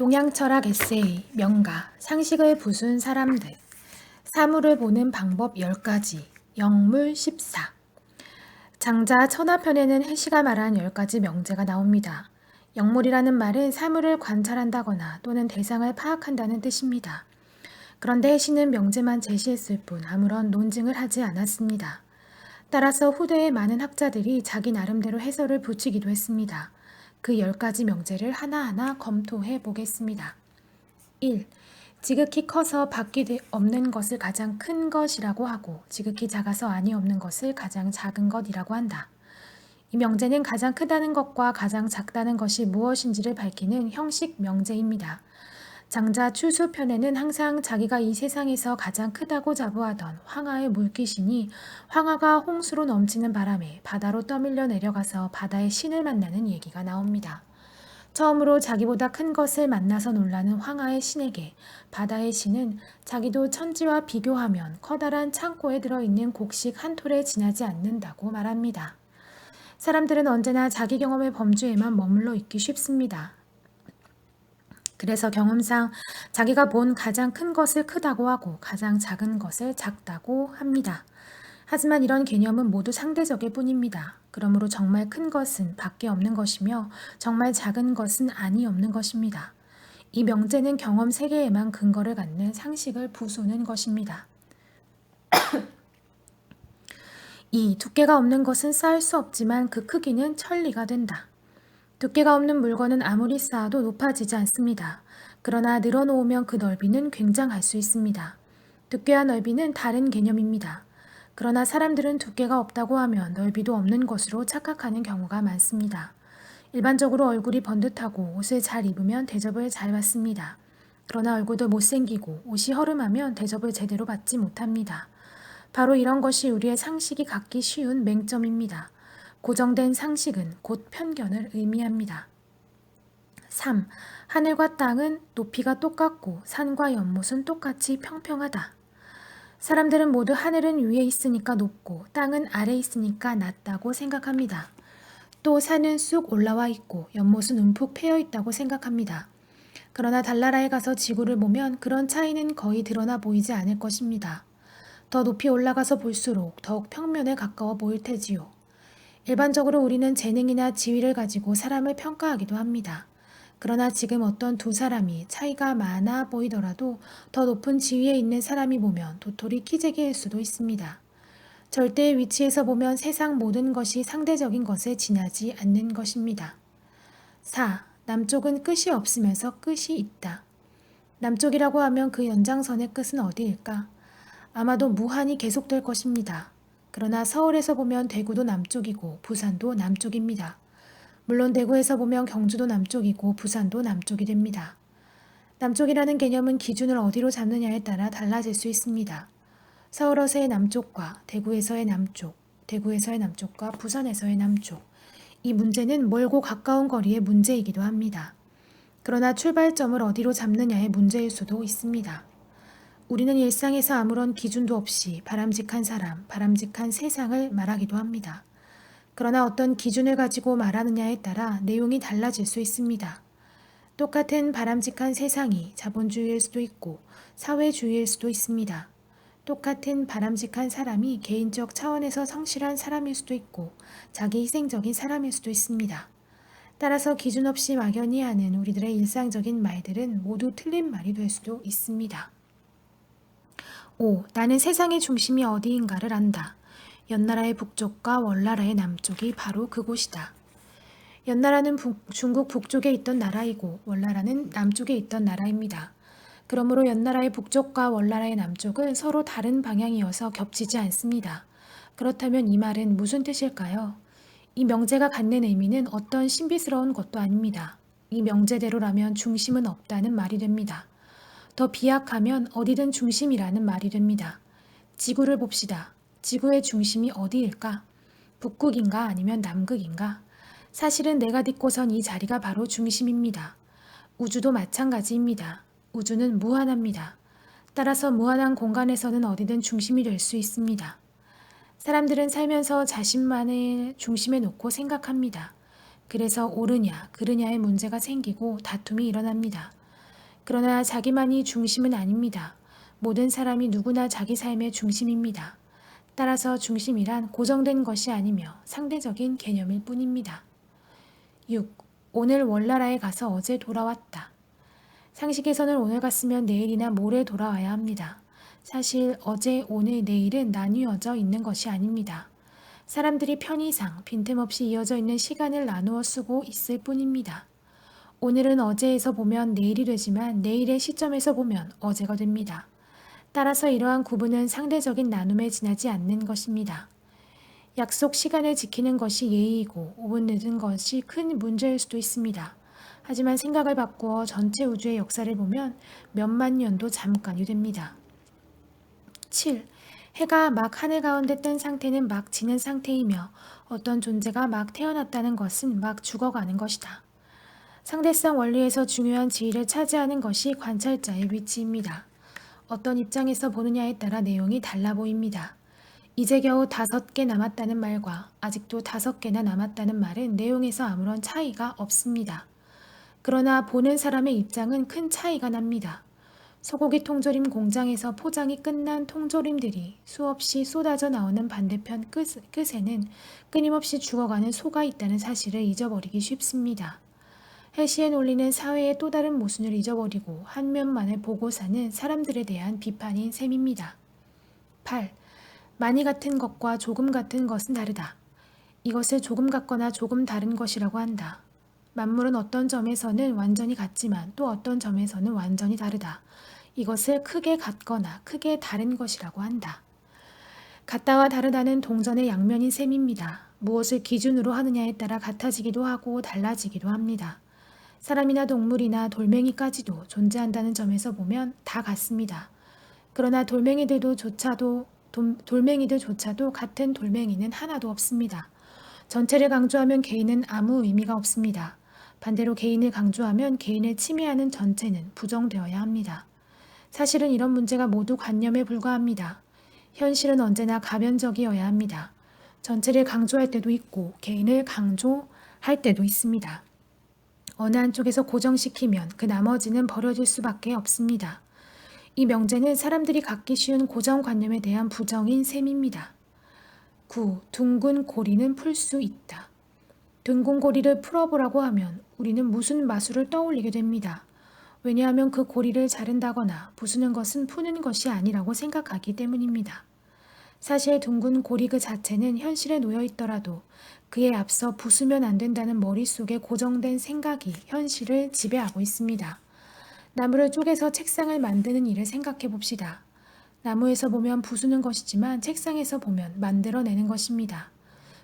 동양철학 에세이, 명가, 상식을 부순 사람들, 사물을 보는 방법 10가지, 영물 14. 장자 천하편에는 해시가 말한 10가지 명제가 나옵니다. 영물이라는 말은 사물을 관찰한다거나 또는 대상을 파악한다는 뜻입니다. 그런데 해시는 명제만 제시했을 뿐 아무런 논증을 하지 않았습니다. 따라서 후대의 많은 학자들이 자기 나름대로 해설을 붙이기도 했습니다. 그 10가지 명제를 하나하나 검토해 보겠습니다. 1. 지극히 커서 밖이 없는 것을 가장 큰 것이라고 하고 지극히 작아서 안이 없는 것을 가장 작은 것이라고 한다. 이 명제는 가장 크다는 것과 가장 작다는 것이 무엇인지를 밝히는 형식 명제입니다. 장자 추수편에는 항상 자기가 이 세상에서 가장 크다고 자부하던 황하의 물귀신이 황하가 홍수로 넘치는 바람에 바다로 떠밀려 내려가서 바다의 신을 만나는 얘기가 나옵니다. 처음으로 자기보다 큰 것을 만나서 놀라는 황하의 신에게 바다의 신은 자기도 천지와 비교하면 커다란 창고에 들어있는 곡식 한 톨에 지나지 않는다고 말합니다. 사람들은 언제나 자기 경험의 범주에만 머물러 있기 쉽습니다. 그래서 경험상 자기가 본 가장 큰 것을 크다고 하고 가장 작은 것을 작다고 합니다. 하지만 이런 개념은 모두 상대적일 뿐입니다. 그러므로 정말 큰 것은 밖에 없는 것이며 정말 작은 것은 안이 없는 것입니다. 이 명제는 경험 세계에만 근거를 갖는 상식을 부수는 것입니다. 2. 두께가 없는 것은 쌓을 수 없지만 그 크기는 천리가 된다. 두께가 없는 물건은 아무리 쌓아도 높아지지 않습니다. 그러나 늘어놓으면 그 넓이는 굉장할 수 있습니다. 두께와 넓이는 다른 개념입니다. 그러나 사람들은 두께가 없다고 하면 넓이도 없는 것으로 착각하는 경우가 많습니다. 일반적으로 얼굴이 번듯하고 옷을 잘 입으면 대접을 잘 받습니다. 그러나 얼굴도 못생기고 옷이 허름하면 대접을 제대로 받지 못합니다. 바로 이런 것이 우리의 상식이 갖기 쉬운 맹점입니다. 고정된 상식은 곧 편견을 의미합니다. 3. 하늘과 땅은 높이가 똑같고 산과 연못은 똑같이 평평하다. 사람들은 모두 하늘은 위에 있으니까 높고 땅은 아래 있으니까 낮다고 생각합니다. 또 산은 쑥 올라와 있고 연못은 움푹 패여 있다고 생각합니다. 그러나 달나라에 가서 지구를 보면 그런 차이는 거의 드러나 보이지 않을 것입니다. 더 높이 올라가서 볼수록 더욱 평면에 가까워 보일 테지요. 일반적으로 우리는 재능이나 지위를 가지고 사람을 평가하기도 합니다. 그러나 지금 어떤 두 사람이 차이가 많아 보이더라도 더 높은 지위에 있는 사람이 보면 도토리 키재기일 수도 있습니다. 절대의 위치에서 보면 세상 모든 것이 상대적인 것에 지나지 않는 것입니다. 4. 남쪽은 끝이 없으면서 끝이 있다. 남쪽이라고 하면 그 연장선의 끝은 어디일까? 아마도 무한히 계속될 것입니다. 그러나 서울에서 보면 대구도 남쪽이고 부산도 남쪽입니다. 물론 대구에서 보면 경주도 남쪽이고 부산도 남쪽이 됩니다. 남쪽이라는 개념은 기준을 어디로 잡느냐에 따라 달라질 수 있습니다. 서울에서의 남쪽과 대구에서의 남쪽, 대구에서의 남쪽과 부산에서의 남쪽. 이 문제는 멀고 가까운 거리의 문제이기도 합니다. 그러나 출발점을 어디로 잡느냐의 문제일 수도 있습니다. 우리는 일상에서 아무런 기준도 없이 바람직한 사람, 바람직한 세상을 말하기도 합니다. 그러나 어떤 기준을 가지고 말하느냐에 따라 내용이 달라질 수 있습니다. 똑같은 바람직한 세상이 자본주의일 수도 있고 사회주의일 수도 있습니다. 똑같은 바람직한 사람이 개인적 차원에서 성실한 사람일 수도 있고 자기 희생적인 사람일 수도 있습니다. 따라서 기준 없이 막연히 하는 우리들의 일상적인 말들은 모두 틀린 말이 될 수도 있습니다. 5. 나는 세상의 중심이 어디인가를 안다. 연나라의 북쪽과 월나라의 남쪽이 바로 그곳이다. 연나라는 중국 북쪽에 있던 나라이고 월나라는 남쪽에 있던 나라입니다. 그러므로 연나라의 북쪽과 월나라의 남쪽은 서로 다른 방향이어서 겹치지 않습니다. 그렇다면 이 말은 무슨 뜻일까요? 이 명제가 갖는 의미는 어떤 신비스러운 것도 아닙니다. 이 명제대로라면 중심은 없다는 말이 됩니다. 더 비약하면 어디든 중심이라는 말이 됩니다. 지구를 봅시다. 지구의 중심이 어디일까? 북극인가 아니면 남극인가? 사실은 내가 딛고선 이 자리가 바로 중심입니다. 우주도 마찬가지입니다. 우주는 무한합니다. 따라서 무한한 공간에서는 어디든 중심이 될 수 있습니다. 사람들은 살면서 자신만을 중심에 놓고 생각합니다. 그래서 옳으냐, 그르냐의 문제가 생기고 다툼이 일어납니다. 그러나 자기만이 중심은 아닙니다. 모든 사람이 누구나 자기 삶의 중심입니다. 따라서 중심이란 고정된 것이 아니며 상대적인 개념일 뿐입니다. 6. 오늘 월나라에 가서 어제 돌아왔다. 상식에서는 오늘 갔으면 내일이나 모레 돌아와야 합니다. 사실 어제, 오늘, 내일은 나뉘어져 있는 것이 아닙니다. 사람들이 편의상 빈틈없이 이어져 있는 시간을 나누어 쓰고 있을 뿐입니다. 오늘은 어제에서 보면 내일이 되지만 내일의 시점에서 보면 어제가 됩니다. 따라서 이러한 구분은 상대적인 나눔에 지나지 않는 것입니다. 약속 시간을 지키는 것이 예의이고 5분 늦은 것이 큰 문제일 수도 있습니다. 하지만 생각을 바꾸어 전체 우주의 역사를 보면 몇만 년도 잠깐이 됩니다. 7. 해가 막 하늘 가운데 뜬 상태는 막 지는 상태이며 어떤 존재가 막 태어났다는 것은 막 죽어가는 것이다. 상대성 원리에서 중요한 지위를 차지하는 것이 관찰자의 위치입니다. 어떤 입장에서 보느냐에 따라 내용이 달라 보입니다. 이제 겨우 5개 남았다는 말과 아직도 5개나 남았다는 말은 내용에서 아무런 차이가 없습니다. 그러나 보는 사람의 입장은 큰 차이가 납니다. 소고기 통조림 공장에서 포장이 끝난 통조림들이 수없이 쏟아져 나오는 반대편 끝에는 끊임없이 죽어가는 소가 있다는 사실을 잊어버리기 쉽습니다. 해시의 논리는 사회의 또 다른 모순을 잊어버리고 한 면만을 보고 사는 사람들에 대한 비판인 셈입니다. 8. 많이 같은 것과 조금 같은 것은 다르다. 이것을 조금 같거나 조금 다른 것이라고 한다. 만물은 어떤 점에서는 완전히 같지만 또 어떤 점에서는 완전히 다르다. 이것을 크게 같거나 크게 다른 것이라고 한다. 같다와 다르다는 동전의 양면인 셈입니다. 무엇을 기준으로 하느냐에 따라 같아지기도 하고 달라지기도 합니다. 사람이나 동물이나 돌멩이까지도 존재한다는 점에서 보면 다 같습니다. 그러나 돌멩이들조차도 같은 돌멩이는 하나도 없습니다. 전체를 강조하면 개인은 아무 의미가 없습니다. 반대로 개인을 강조하면 개인을 침해하는 전체는 부정되어야 합니다. 사실은 이런 문제가 모두 관념에 불과합니다. 현실은 언제나 가변적이어야 합니다. 전체를 강조할 때도 있고 개인을 강조할 때도 있습니다. 어느 한쪽에서 고정시키면 그 나머지는 버려질 수밖에 없습니다. 이 명제는 사람들이 갖기 쉬운 고정관념에 대한 부정인 셈입니다. 9. 둥근 고리는 풀 수 있다. 둥근 고리를 풀어보라고 하면 우리는 무슨 마술을 떠올리게 됩니다. 왜냐하면 그 고리를 자른다거나 부수는 것은 푸는 것이 아니라고 생각하기 때문입니다. 사실 둥근 고리 그 자체는 현실에 놓여 있더라도 그에 앞서 부수면 안 된다는 머릿속에 고정된 생각이 현실을 지배하고 있습니다. 나무를 쪼개서 책상을 만드는 일을 생각해 봅시다. 나무에서 보면 부수는 것이지만 책상에서 보면 만들어내는 것입니다.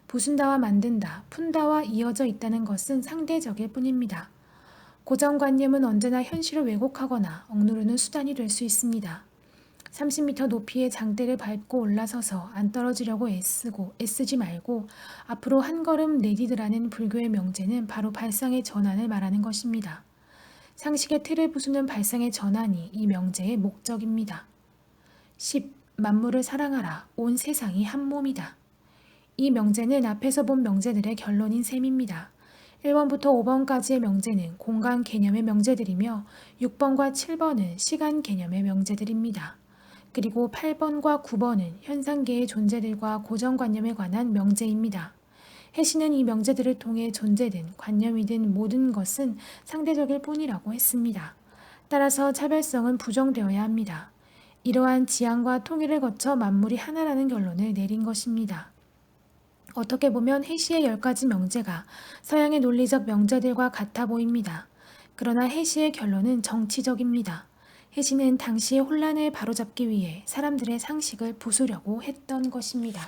부순다와 만든다, 푼다와 이어져 있다는 것은 상대적일 뿐입니다. 고정관념은 언제나 현실을 왜곡하거나 억누르는 수단이 될 수 있습니다. 30m 높이의 장대를 밟고 올라서서 안 떨어지려고 애쓰지 말고 앞으로 한 걸음 내디드라는 불교의 명제는 바로 발상의 전환을 말하는 것입니다. 상식의 틀을 부수는 발상의 전환이 이 명제의 목적입니다. 10. 만물을 사랑하라. 온 세상이 한 몸이다. 이 명제는 앞에서 본 명제들의 결론인 셈입니다. 1번부터 5번까지의 명제는 공간 개념의 명제들이며 6번과 7번은 시간 개념의 명제들입니다. 그리고 8번과 9번은 현상계의 존재들과 고정관념에 관한 명제입니다. 해시는 이 명제들을 통해 존재든 관념이든 모든 것은 상대적일 뿐이라고 했습니다. 따라서 차별성은 부정되어야 합니다. 이러한 지향과 통일을 거쳐 만물이 하나라는 결론을 내린 것입니다. 어떻게 보면 해시의 10가지 명제가 서양의 논리적 명제들과 같아 보입니다. 그러나 해시의 결론은 정치적입니다. 해시는 당시의 혼란을 바로잡기 위해 사람들의 상식을 부수려고 했던 것입니다.